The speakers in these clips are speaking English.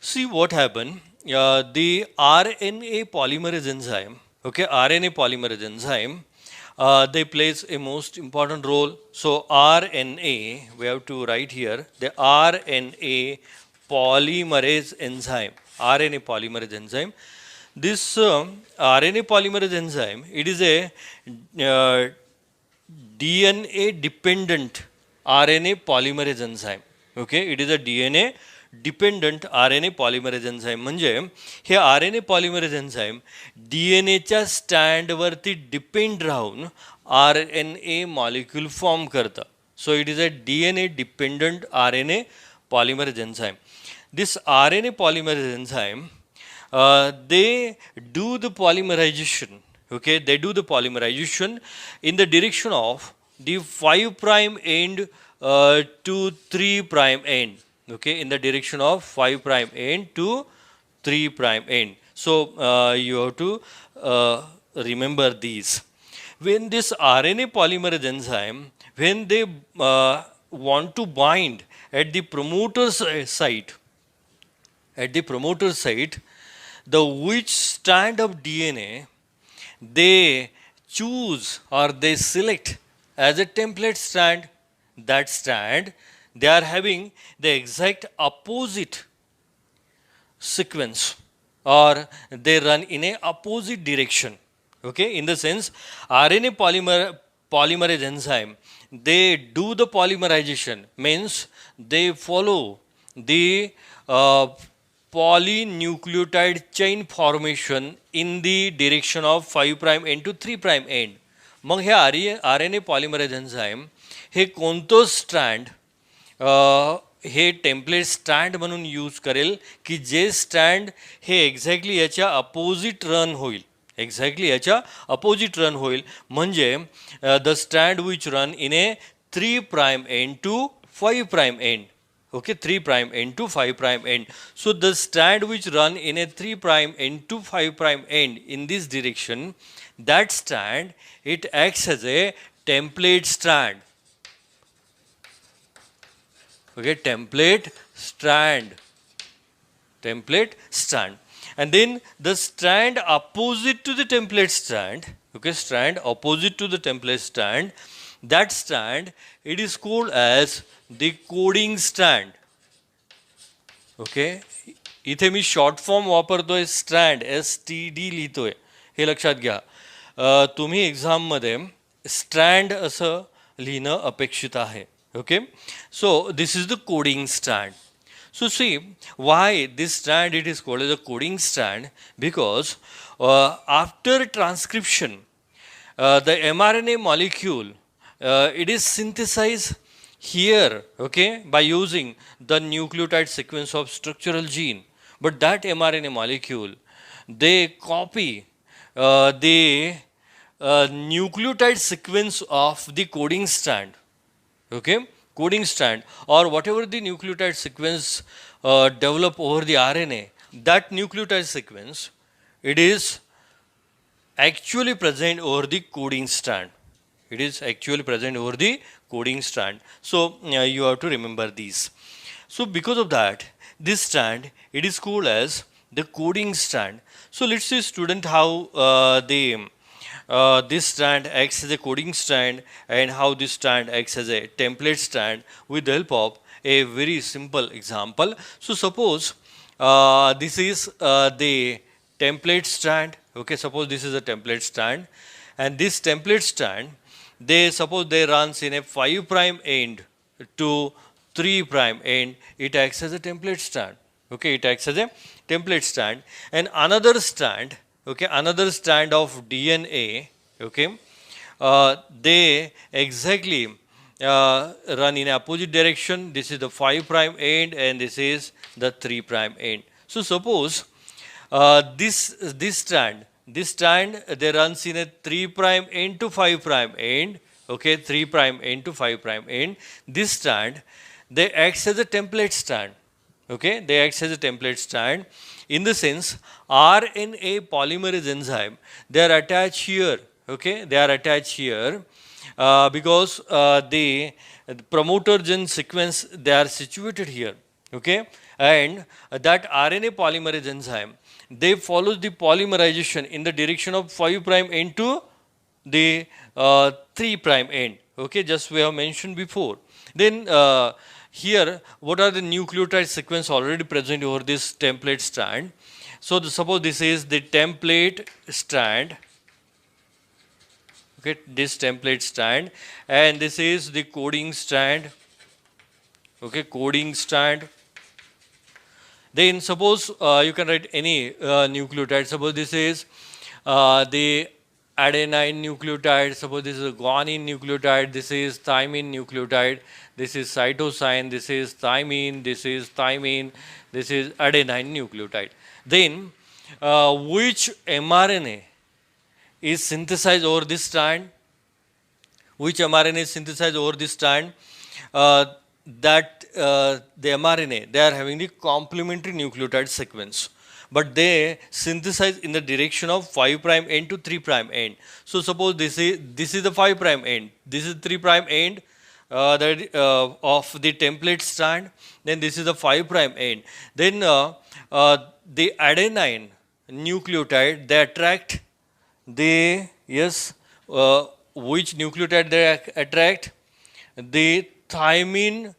See what happened. The RNA polymerase enzyme, okay, RNA polymerase enzyme, they plays a most important role. So RNA, we have to write here the RNA polymerase enzyme. RNA polymerase enzyme. This RNA polymerase enzyme, it is a uh, DNA dependent RNA polymerase enzyme. Okay, it is a DNA dependent are N A polymerase enzyme म्हणजे हे are N A polymerase enzyme D N एच्या स्टँडवरती depend राहून are N A molecule form करतं. So it is a D N A dependent are N A polymerase enzyme. This are N A polymerase enzyme they do the polymerization. Okay, they do the polymerization in the direction of the 5 prime end to 3 prime end. Okay, in the direction of 5 prime end to 3 prime end. So you have to remember these. When this RNA polymerase enzyme, when they want to bind at the promoter site, the which strand of DNA they choose or they select as a template strand, that strand they are having the exact opposite sequence or they run in a opposite direction. Okay, in the sense RNA polymerase enzyme, they do the polymerization, means they follow the polynucleotide chain formation in the direction of 5 prime end to 3 prime end. Mug hey are N A polymerase enzyme हे कोणतं strand हे template stand म्हणून use करेल की जे stand हे exactly याच्या opposite run होईल. Exactly याच्या opposite run होईल म्हणजे the stand which run in A 3 prime and to 5 prime and. Okay, 3 prime end to 5 prime end. So the strand which run in a 3 prime end to 5 prime end in this direction, that strand, it acts as a template strand. Okay, template strand. And then the strand opposite to the template strand, okay, strand opposite to the template strand, that strand, it is called as the coding strand. Okay, इथे मी short form वापरतोय strand, STD लिहितोय, हे लक्षात घ्या. तुम्ही एक्झाममध्ये strand असं लिहिणं अपेक्षित आहे. Okay, so this is the coding strand. So see why this strand it is called as a coding strand, because after transcription the mRNA molecule it is synthesized here, okay, by using the nucleotide sequence of structural gene. But that mRNA molecule they copy the nucleotide sequence of the coding strand. Okay, coding strand or whatever the nucleotide sequence develop over the RNA, that nucleotide sequence it is actually present over the coding strand. It is actually present over the coding strand. So you have to remember these. So because of that, this strand it is called as the coding strand. So let's see student how this strand acts as a coding strand and how this strand acts as a template strand with the help of a very simple example. So suppose this is the template strand. Okay, suppose this is a template strand, and this template strand, they suppose they runs in a 5 prime end to 3 prime end, it acts as a template strand. Okay, it acts as a template strand. And another strand, okay, another strand of DNA, okay, they exactly run in opposite direction. This is the 5 prime end and this is the 3 prime end. So suppose this strand they runs in a 3 prime end to 5 prime end. Okay, 3 prime end to 5 prime end. This strand they acts as a template strand. Okay, they acts as a template strand in the sense RNA polymerase enzyme, they are attached here. Okay, they are attached here because the promoter gene sequence they are situated here. Okay, and that RNA polymerase enzyme, they follows the polymerization in the direction of 5' end to the 3' end. Okay, just we have mentioned before. Then here, what are the nucleotide sequence already present over this template strand? So suppose this is the template strand. Okay, this template strand, and this is the coding strand. Okay, coding strand. Then suppose you can write any nucleotide. Suppose this is the adenine nucleotide. Suppose this is a guanine nucleotide. This is thymine nucleotide. This is cytosine. This is thymine. This is thymine. This is adenine nucleotide. Then which mRNA is synthesized over this strand? Which mRNA is synthesized over this strand? The mRNA, they are having the complementary nucleotide sequence, but they synthesize in the direction of 5' end to 3' end. So suppose this is the 5' end, this is 3' end of the template strand, then this is the 5' end. Then the adenine nucleotide, they attract the which nucleotide they attract? The thymine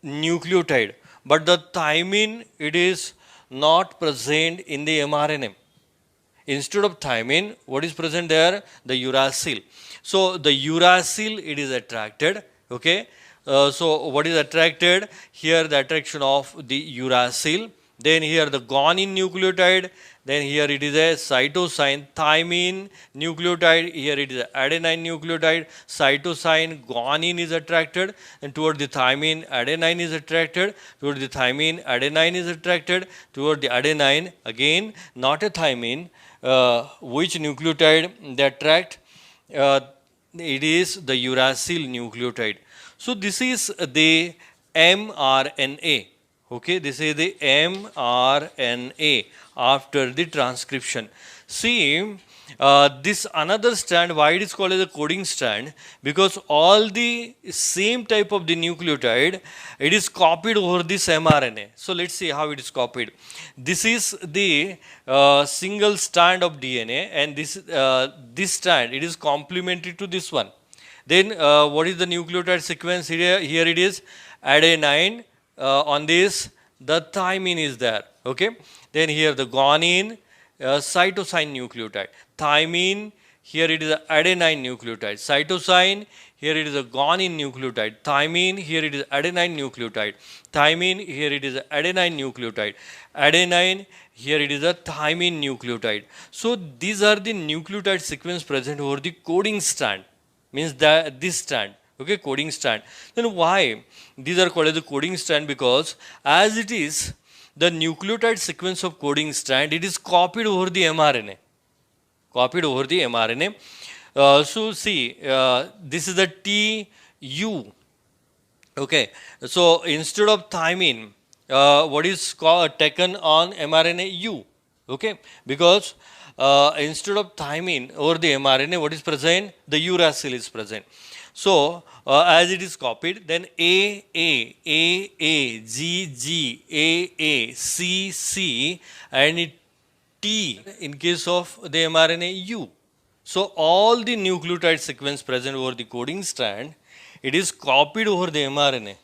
nucleotide, but the thymine, it is not present in the mRNA. Instead of thymine, what is present there? The uracil. So the uracil, it is attracted. Okay. So what is attracted? Here the attraction of the uracil. Then here the guanine nucleotide. Then here it is a cytosine thymine nucleotide. Here it is adenine nucleotide. Cytosine guanine is attracted, and toward the thymine adenine is attracted. Toward the thymine adenine is attracted. Toward the adenine again not a thymine. Which nucleotide they attract? It is the uracil nucleotide. So this is the mRNA. Okay, this is the mRNA after the transcription. See, this another strand, why it is called as a coding strand? Because all the same type of the nucleotide, it is copied over this mRNA. So let's see how it is copied. This is the single strand of DNA, and this strand, it is complementary to this one. Then what is the nucleotide sequence? Here it is adenine. On this, the thymine is there. Okay. Then here the guanine, cytosine nucleotide. Thymine, here it is a adenine nucleotide. Cytosine, here it is a guanine nucleotide. Thymine, here it is adenine nucleotide. Thymine, here it is a adenine nucleotide. Adenine, here it is a thymine nucleotide. So these are the nucleotide sequence present over the coding strand. Means that this strand. Okay, coding strand. Then why these are called as the coding strand? Because as it is the nucleotide sequence of coding strand, it is copied over the mRNA. Copied over the mRNA. So see, this is the TU. Okay, so instead of thymine, what is taken on mRNA? U. Okay, because instead of thymine over the mRNA, what is present? The uracil is present. So as it is copied, then A, G, A, C, and T in case of the mRNA U. So all the nucleotide sequence present over the coding strand, it is copied over the mRNA.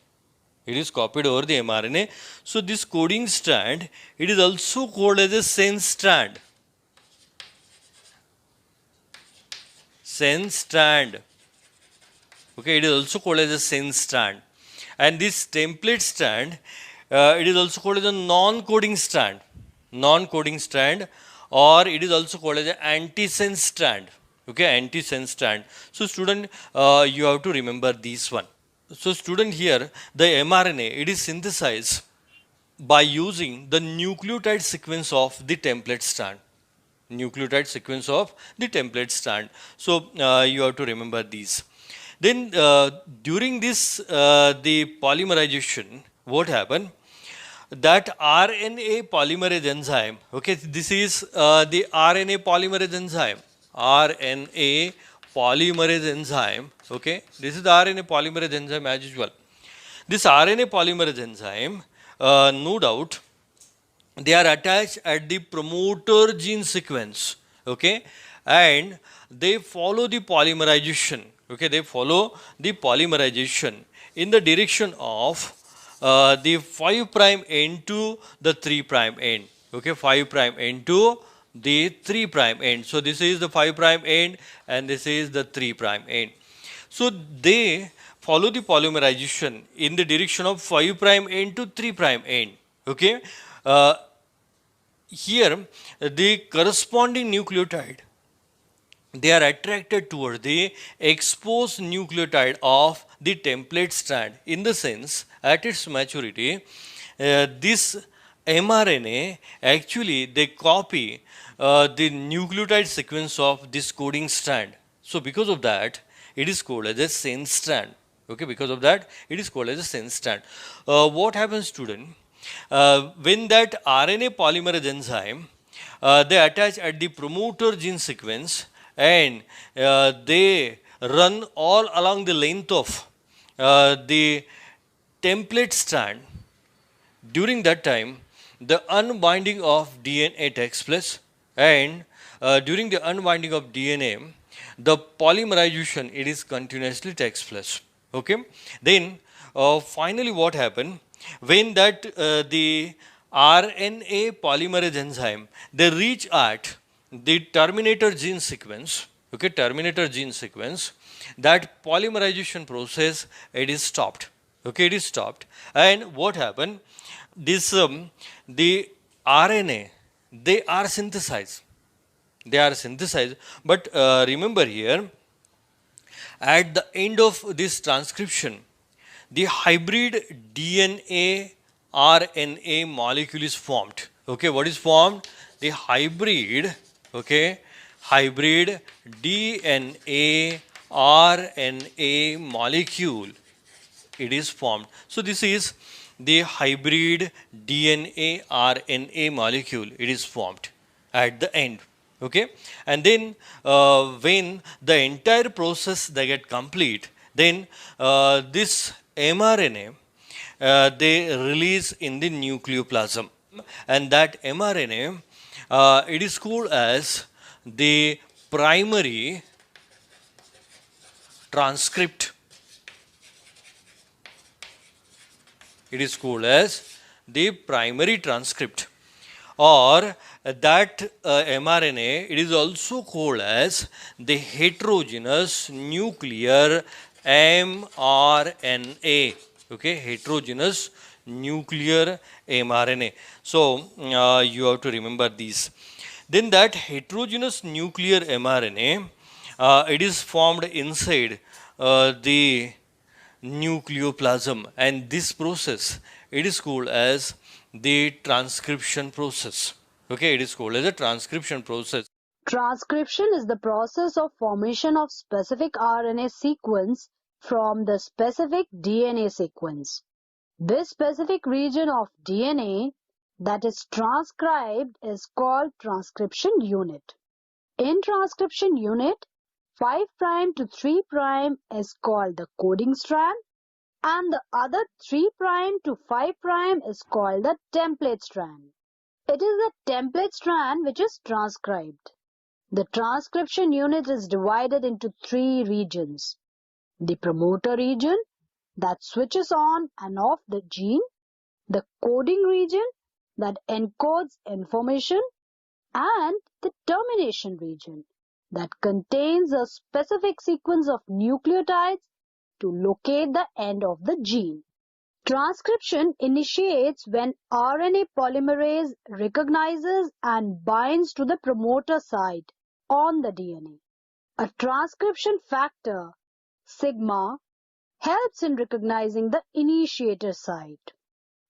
It is copied over the mRNA. So this coding strand, it is also called as a sense strand. Sense strand. Okay, it is also called as a sense strand. And this template strand, it is also called as a non-coding strand. Non-coding strand, or it is also called as an antisense strand. Okay, antisense strand. So student, you have to remember this one. So student, here the mRNA, it is synthesized by using the nucleotide sequence of the template strand. Nucleotide sequence of the template strand. So you have to remember these. Then during this the polymerization, what happened? That RNA polymerase enzyme, okay, this is the RNA polymerase enzyme. RNA polymerase enzyme, okay, this is the RNA polymerase enzyme as usual. This RNA polymerase enzyme, no doubt, they are attached at the promoter gene sequence, okay, and they follow the polymerization, okay, they follow the polymerization in the direction of the 5 prime end to the 3 prime end, okay, 5 prime end to the 3 prime end. So this is the 5 prime end and this is the 3 prime end. So they follow the polymerization in the direction of 5 prime end to 3 prime end, okay. Here the corresponding nucleotide, they are attracted toward the exposed nucleotide of the template strand. In the sense, at its maturity, this mRNA actually they copy the nucleotide sequence of this coding strand. So because of that, it is called as a sense strand. Okay, because of that, it is called as a sense strand. What happens, student? When that RNA polymerase enzyme, they attach at the promoter gene sequence and they run all along the length of the template strand. During that time, the unbinding of DNA takes place, and during the unbinding of DNA, the polymerization it is continuously takes place. Okay. Then finally, what happened when that the RNA polymerase enzyme they reach at the terminator gene sequence. Okay, terminator gene sequence. That polymerization process it is stopped. Okay, it is stopped. And what happened? This the RNA they are synthesized. They are synthesized. But remember here, at the end of this transcription, the hybrid DNA RNA molecule is formed. Okay, what is formed? The hybrid, okay, hybrid DNA RNA molecule, it is formed. So this is the hybrid DNA RNA molecule, it is formed at the end. Okay, and then when the entire process they get complete, then this mRNA they release in the nucleoplasm, and that mRNA it is called as the primary transcript. It is called as the primary transcript, or that mRNA it is also called as the heterogeneous nuclear mRNA. Okay, heterogeneous nuclear mRNA. So you have to remember these. Then that heterogeneous nuclear mRNA it is formed inside the nucleoplasm, and this process it is called as the transcription process. Okay, it is called as a transcription process. Transcription is the process of formation of specific RNA sequence from the specific DNA sequence. This specific region of DNA that is transcribed is called transcription unit. In transcription unit, 5 prime to 3 prime is called the coding strand, and the other 3 prime to 5 prime is called the template strand. It is the template strand which is transcribed. The transcription unit is divided into 3 regions. The promoter region that switches on and off the gene, the coding region that encodes information, and the termination region that contains a specific sequence of nucleotides to locate the end of the gene. Transcription initiates when RNA polymerase recognizes and binds to the promoter site on the DNA. A transcription factor, sigma, helps in recognizing the initiator site.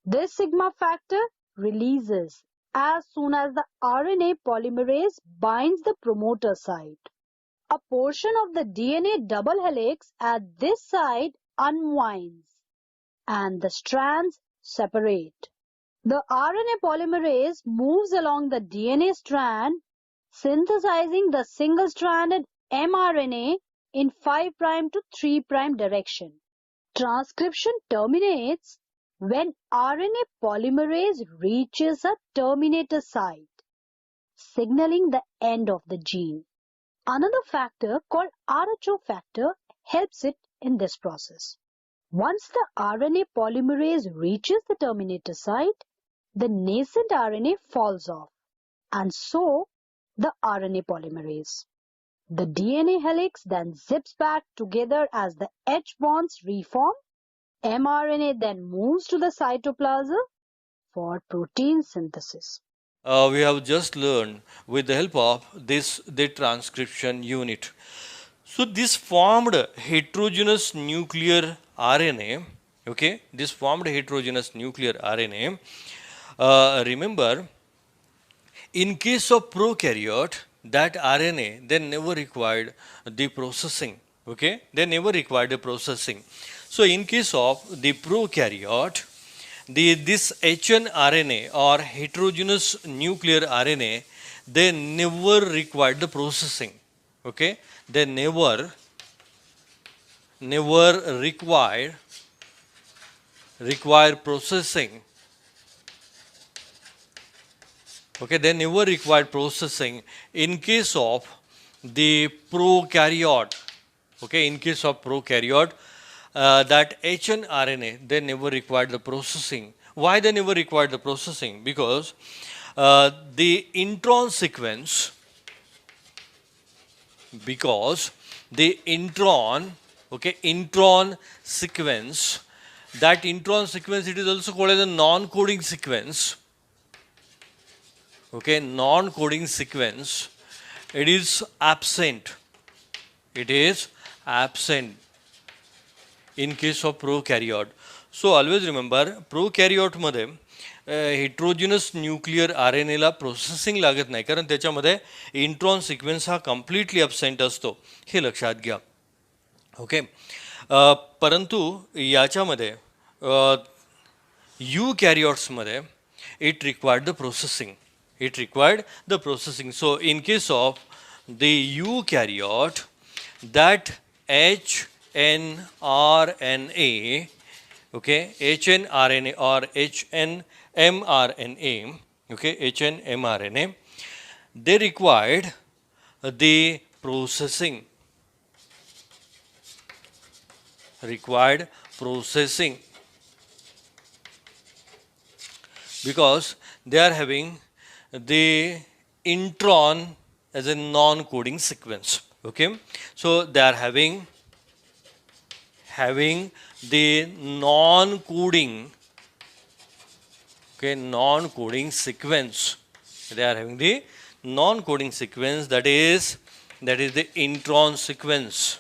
This sigma factor releases as soon as the RNA polymerase binds the promoter site. A portion of the DNA double helix at this site unwinds and the strands separate. The RNA polymerase moves along the DNA strand, synthesizing the single-stranded mRNA in 5 prime to 3 prime direction. Transcription terminates when RNA polymerase reaches a terminator site, signaling the end of the gene. Another factor called Rho factor helps it in this process. Once the RNA polymerase reaches the terminator site, the nascent RNA falls off, and so the RNA polymerase. The DNA helix then zips back together as the H bonds reform. mRNA then moves to the cytoplasm for protein synthesis. We have just learned with the help of the transcription unit. So this formed heterogeneous nuclear RNA. Okay, this formed heterogeneous nuclear RNA. Remember, in case of prokaryote, that RNA they never required the processing. Okay, they never required the processing. So in case of the prokaryote, this hnRNA or heterogeneous nuclear RNA, they never required the processing. Okay, they never require processing. Okay, they never required processing in case of the prokaryote. Okay, in case of prokaryote, that hnRNA, they never required the processing. Why they never required the processing? Because the intron sequence, intron sequence, that intron sequence, it is also called as a non-coding sequence. Okay, non-coding sequence, it is absent. It is absent in case of prokaryote. So always remember, prokaryote मध्ये heterogeneous nuclear RNA ला processing लागत नाही, कारण त्याच्यामध्ये intron sequence हा completely absent असतो, हे लक्षात घ्या. Okay, परंतु याच्यामध्ये यूकॅरियोट्समध्ये it required the processing. It required the processing. So in case of the eukaryote, that hnRNA, okay, hnRNA or hnmRNA, okay, hnmRNA, they required the processing. Because they are having the intron as a non-coding sequence. Okay, so they are having the non-coding, okay, non-coding sequence. They are having the non-coding sequence, that is the intron sequence.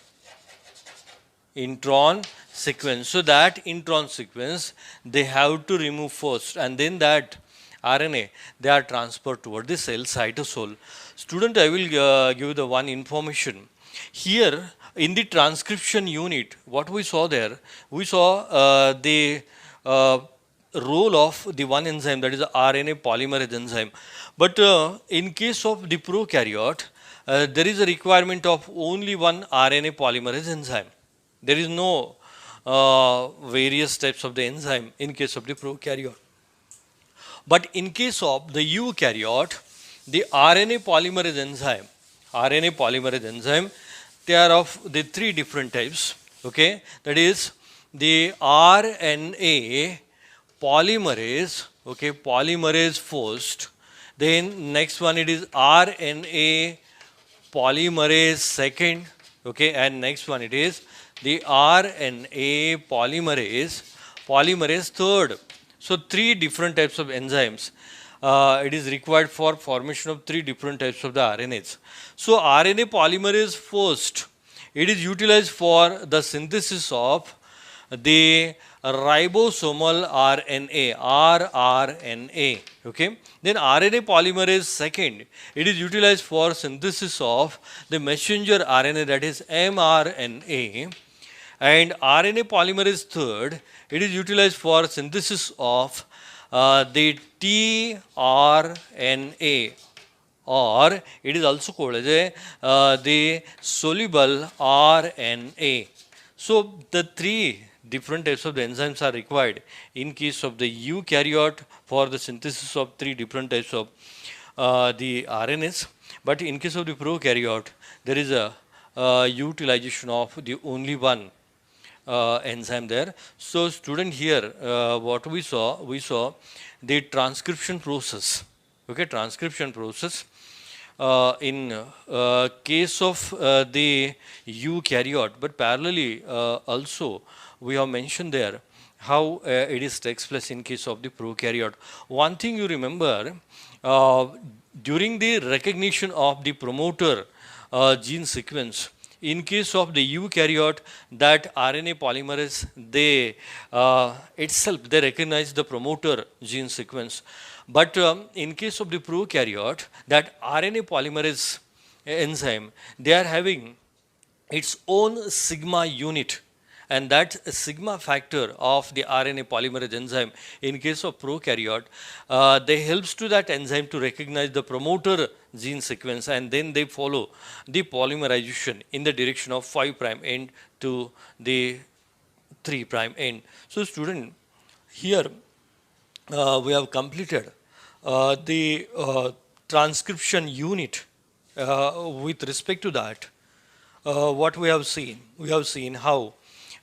So that intron sequence they have to remove first, and then that RNA, they are transferred toward the cell cytosol. Student, I will give the one information. Here in the transcription unit, what we saw there, we saw the role of the one enzyme, that is the RNA polymerase enzyme. But in case of the prokaryote, there is a requirement of only one RNA polymerase enzyme. There is no various types of the enzyme in case of the prokaryote. But in case of the eukaryote, the RNA polymerase enzyme, they are of the three different types. Okay, that is the RNA polymerase. Okay, polymerase first. Then next one, it is RNA polymerase second. Okay, and next one it is the RNA polymerase third. So three different types of enzymes. It is required for formation of three different types of the RNAs. So RNA polymerase first, it is utilized for the synthesis of the ribosomal RNA, rRNA. Okay. Then RNA polymerase second, it is utilized for synthesis of the messenger RNA, that is mRNA. And RNA polymerase third, it is utilized for synthesis of the tRNA, or it is also called as the soluble RNA. So the three different types of the enzymes are required in case of the eukaryote for the synthesis of three different types of the RNAs. But in case of the prokaryote, there is a utilization of the only one enzyme there. So student here, what we saw the transcription process. Okay, transcription process. In case of the eukaryote, but parallelly also we have mentioned there how it is takes place in case of the prokaryote. One thing you remember, uh, during the recognition of the promoter gene sequence, in case of the eukaryote, that RNA polymerase, they itself they recognize the promoter gene sequence. But in case of the prokaryote, that RNA polymerase enzyme, they are having its own sigma unit, and that sigma factor of the RNA polymerase enzyme in case of prokaryote, they helps to that enzyme to recognize the promoter gene sequence, and then they follow the polymerization in the direction of 5' end to the 3' end. So student, here we have completed the transcription unit. With respect to that, what we have seen how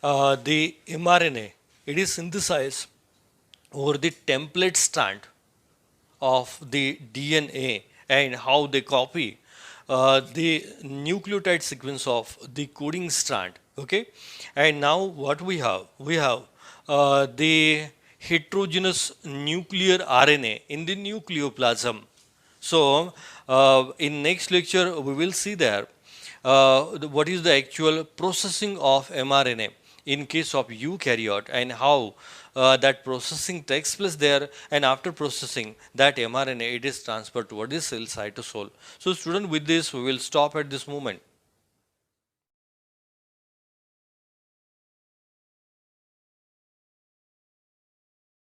the mRNA, it is synthesized over the template strand of the DNA, and how they copy the nucleotide sequence of the coding strand. Okay, and now what we have the heterogeneous nuclear RNA in the nucleoplasm. So in next lecture we will see there what is the actual processing of mRNA in case of eukaryote, and how that processing takes place there, and after processing that mRNA, it is transferred toward the cell cytosol. So student, with this we will stop at this moment.